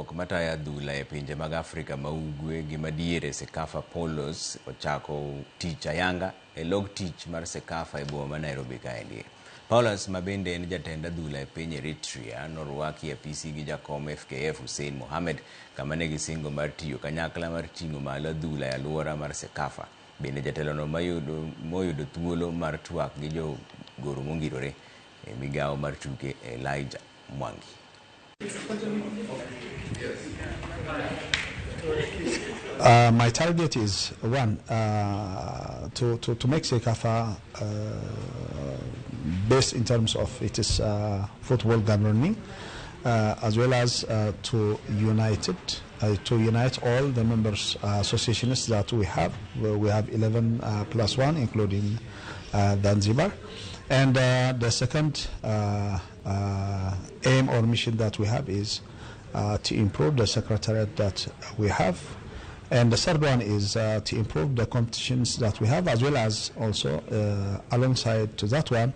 riwruok mataya adhula e pinje mag Afrika ma ugwe gi madiere CECAFA Paulos ochako tich ayanga e log tich mar CECAFA e boma ma Nairobi kaendi. Paulos ma bende en jatend adhula e piny Eritrea norwaki apisi gi jakom FKF Hussein Mohamed kama ne gisingo mar tiyo kanyakla mar ting'o malo adhula e alwora mar CECAFA. Bende jatelono moyudo thuolo mar twak gi jogoro mongirore e migawo mar tuke Elijah Mwangi. My target is one, to make CECAFA best in terms of its football governing, as well as to unite all the members associations that we have. We have 11 plus 1, including Zanzibar. And the second aim or mission that we have is to improve the secretariat that we have. And the third one is to improve the competitions that we have, as well as also alongside to that one,